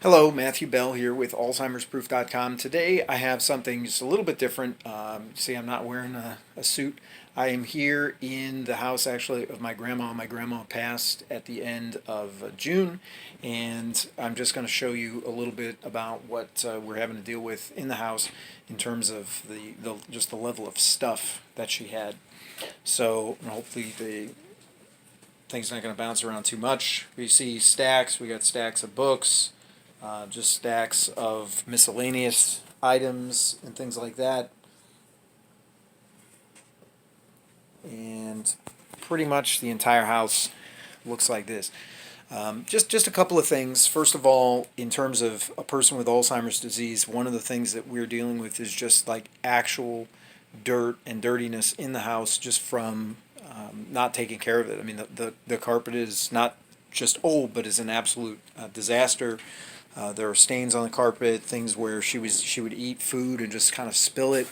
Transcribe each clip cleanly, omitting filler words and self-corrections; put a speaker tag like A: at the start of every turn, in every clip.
A: Hello, Matthew Bell here with Alzheimer'sProof.com. Today I have something just a little bit different. See, I'm not wearing a suit. I am here in the house actually of my grandma. My grandma passed at the end of June, and I'm just going to show you a little bit about what we're having to deal with in the house in terms of just the level of stuff that she had. So hopefully the thing's not going to bounce around too much. We see stacks. We got stacks of books, just stacks of miscellaneous items and things like that. And pretty much the entire house looks like this. Just a couple of things. First of all, in terms of a person with Alzheimer's disease, one of the things that we're dealing with is just like actual dirt and dirtiness in the house just from not taking care of it. I mean, the carpet is not just old, but is an absolute disaster. There are stains on the carpet, things where she would eat food and just kind of spill it.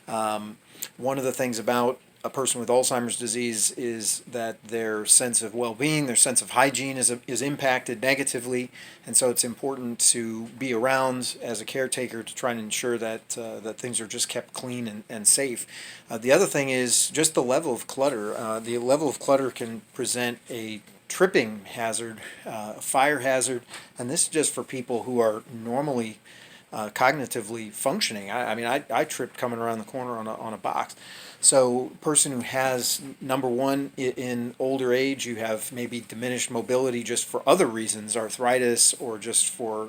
A: One of the things about a person with Alzheimer's disease is that their sense of well-being, their sense of hygiene is impacted negatively, and so it's important to be around as a caretaker to try and ensure that that things are just kept clean and safe. The other thing is just the level of clutter. The level of clutter can present a tripping hazard, a fire hazard, and this is just for people who are normally cognitively functioning. I mean, I tripped coming around the corner on a box. So, person who has, number one, in older age, you have maybe diminished mobility just for other reasons, arthritis, or just for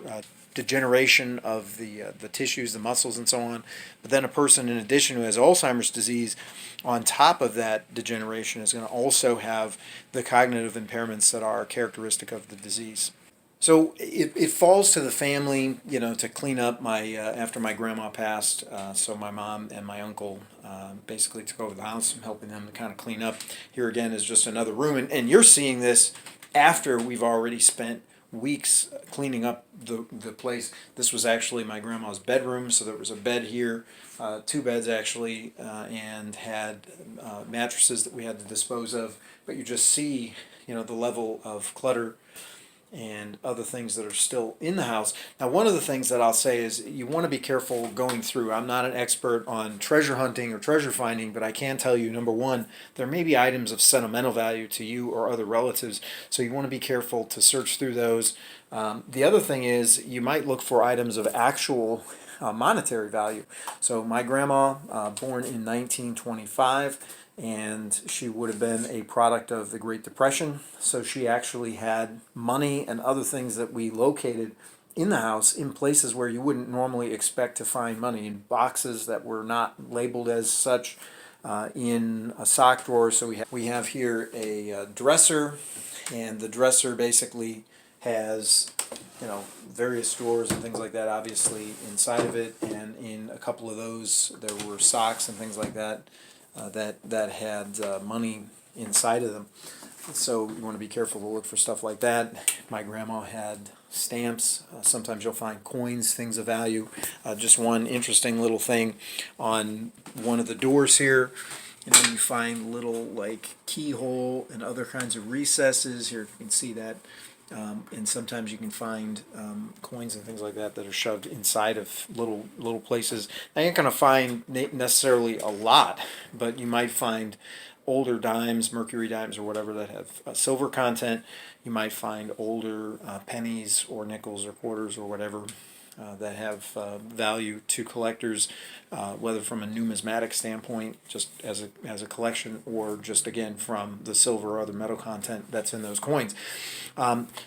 A: degeneration of the tissues, the muscles, and so on. But then a person, in addition, who has Alzheimer's disease, on top of that degeneration, is going to also have the cognitive impairments that are characteristic of the disease. So it falls to the family, to clean up my after my grandma passed. So my mom and my uncle basically took over the house. I'm helping them to kind of clean up. Here again is just another room, and you're seeing this after we've already spent weeks cleaning up the place. This was actually my grandma's bedroom, so there was a bed here, two beds actually, and had mattresses that we had to dispose of. But you just see, the level of clutter and other things that are still in the house. Now, one of the things that I'll say is you want to be careful going through. I'm not an expert on treasure hunting or treasure finding, but I can tell you, number one, there may be items of sentimental value to you or other relatives, so you want to be careful to search through those. The other thing is you might look for items of actual monetary value. So my grandma, born in 1925, and she would have been a product of the Great Depression. So she actually had money and other things that we located in the house in places where you wouldn't normally expect to find money, in boxes that were not labeled as such, in a sock drawer. So we have here a dresser, and the dresser basically has various drawers and things like that obviously inside of it, and in a couple of those there were socks and things like that that had money inside of them. So you want to be careful to look for stuff like that. My grandma had stamps. Sometimes you'll find coins, things of value. Just one interesting little thing on one of the doors here. You find little like keyhole and other kinds of recesses. Here you can see that. And sometimes you can find coins and things like that that are shoved inside of little places. Now, you're not going to find necessarily a lot, but you might find older dimes, mercury dimes or whatever, that have silver content. You might find older pennies or nickels or quarters or whatever that have value to collectors, whether from a numismatic standpoint, just as a collection, or just again from the silver or other metal content that's in those coins.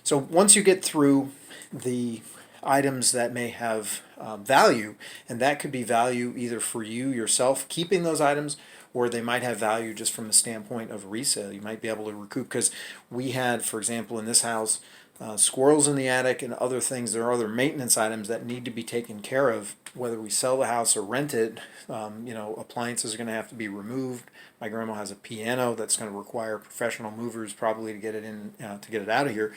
A: So once you get through the items that may have value, and that could be value either for you yourself keeping those items, or they might have value just from the standpoint of resale. You might be able to recoup, because we had, for example, in this house, squirrels in the attic and other things. There are other maintenance items that need to be taken care of, whether we sell the house or rent it. Appliances are going to have to be removed. My grandma has a piano that's going to require professional movers probably to get it in, to get it out of here.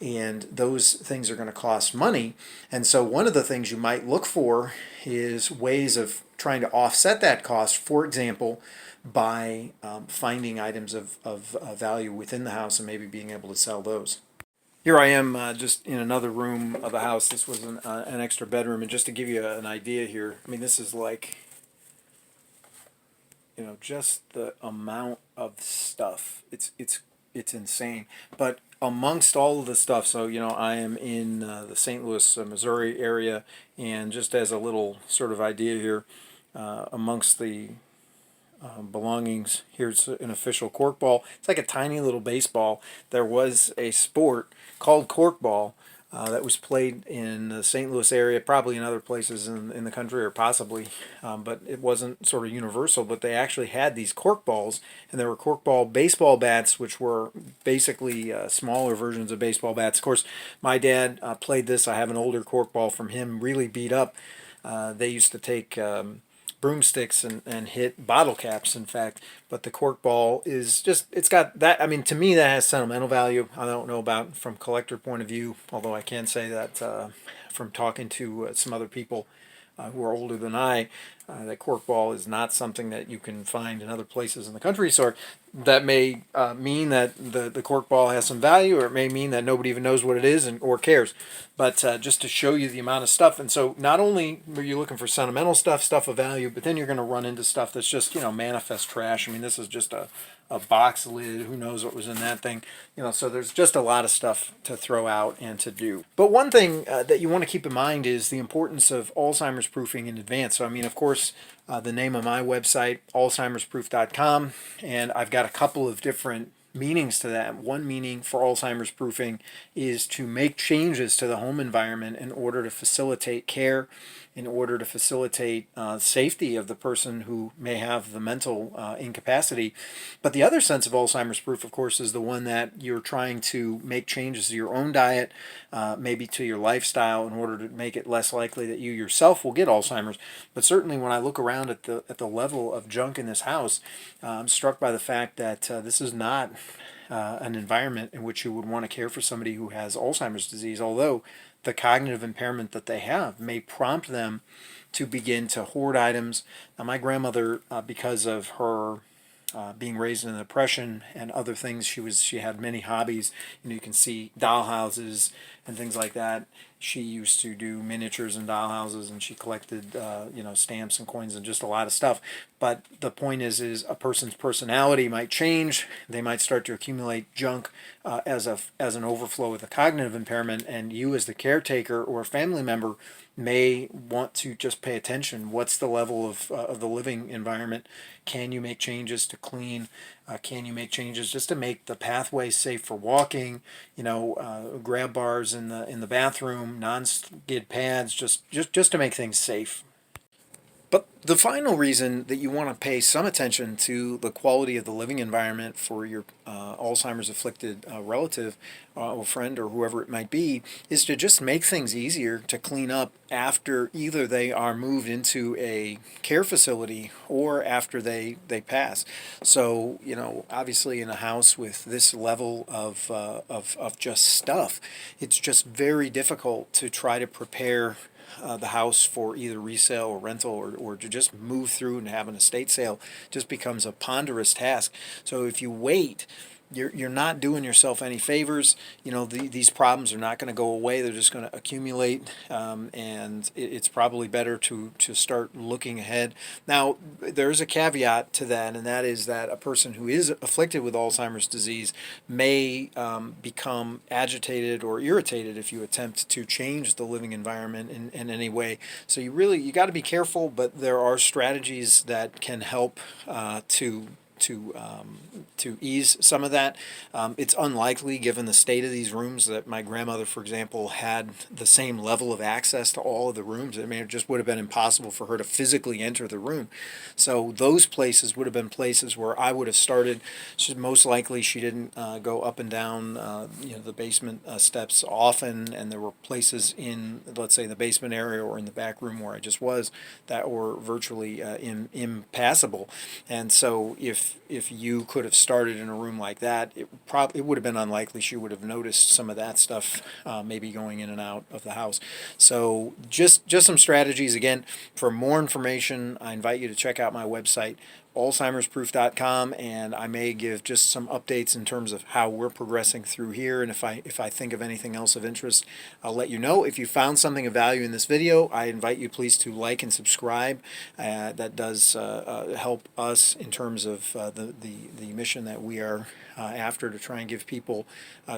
A: And those things are going to cost money. And so one of the things you might look for is ways of trying to offset that cost. For example, by finding items of value within the house and maybe being able to sell those. Here I am, just in another room of the house. This was an extra bedroom, and just to give you an idea here, I mean, this is like, just the amount of stuff. It's insane. But amongst all of the stuff, so I am in the St. Louis, Missouri area, and just as a little sort of idea here, amongst the belongings. Here's an official corkball. It's like a tiny little baseball. There was a sport called corkball that was played in the St. Louis area, probably in other places in the country, or possibly, but it wasn't sort of universal. But they actually had these corkballs, and there were corkball baseball bats, which were basically smaller versions of baseball bats. Of course, my dad played this. I have an older corkball from him, really beat up. They used to take broomsticks and hit bottle caps, in fact. But the cork ball is just, it's got that, I mean, to me, that has sentimental value. I don't know about from collector point of view, although I can say that from talking to some other people who are older than I, that cork ball is not something that you can find in other places in the country. So that may mean that the cork ball has some value, or it may mean that nobody even knows what it is or cares. But just to show you the amount of stuff. And so not only are you looking for sentimental stuff of value, but then you're going to run into stuff that's just, manifest trash. I mean, this is just a box lid. Who knows what was in that thing? So there's just a lot of stuff to throw out and to do. But one thing that you want to keep in mind is the importance of Alzheimer's proofing in advance. So, I mean, of course, the name of my website, alzheimersproof.com, and I've got a couple of different meanings to that. One meaning for Alzheimer's proofing is to make changes to the home environment in order to facilitate care, in order to facilitate safety of the person who may have the mental incapacity. But the other sense of Alzheimer's proof, of course, is the one that you're trying to make changes to your own diet, maybe to your lifestyle, in order to make it less likely that you yourself will get Alzheimer's. But certainly when I look around at the level of junk in this house, I'm struck by the fact that this is not an environment in which you would want to care for somebody who has Alzheimer's disease, although the cognitive impairment that they have may prompt them to begin to hoard items. Now, my grandmother, because of her being raised in a depression and other things, she had many hobbies. You can see doll houses and things like that. She used to do miniatures and doll houses, and she collected stamps and coins and just a lot of stuff. But the point is a person's personality might change. They might start to accumulate junk as an overflow of the cognitive impairment, and you as the caretaker or family member may want to just pay attention. What's the level of the living environment? Can you make changes to clean? Can you make changes just to make the pathway safe for walking? Grab bars in the bathroom, non-skid pads, just to make things safe. But the final reason that you want to pay some attention to the quality of the living environment for your Alzheimer's afflicted relative or friend or whoever it might be is to just make things easier to clean up after either they are moved into a care facility or after they pass. So, obviously in a house with this level of just stuff, it's just very difficult to try to prepare the house for either resale or rental, or to just move through and have an estate sale just becomes a ponderous task. So if you wait, you're not doing yourself any favors. These problems are not going to go away. They're just going to accumulate, and it's probably better to start looking ahead. Now, there's a caveat to that, and that is that a person who is afflicted with Alzheimer's disease may become agitated or irritated if you attempt to change the living environment in any way. So you got to be careful, but there are strategies that can help to ease some of that. It's unlikely, given the state of these rooms, that my grandmother, for example, had the same level of access to all of the rooms. I mean, it just would have been impossible for her to physically enter the room. So those places would have been places where I would have started. Most likely she didn't go up and down the basement steps often, and there were places in, let's say, the basement area or in the back room where I just was, that were virtually impassable. And so if you could have started in a room like that, it would have been unlikely she would have noticed some of that stuff maybe going in and out of the house. So just some strategies. Again, for more information, I invite you to check out my website, alzheimersproof.com, and I may give just some updates in terms of how we're progressing through here, and if I think of anything else of interest, I'll let you know. If you found something of value in this video, I invite you please to like and subscribe. That does help us in terms of the mission that we are after, to try and give people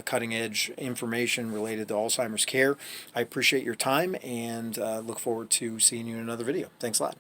A: cutting edge information related to Alzheimer's care. I appreciate your time and look forward to seeing you in another video. Thanks a lot.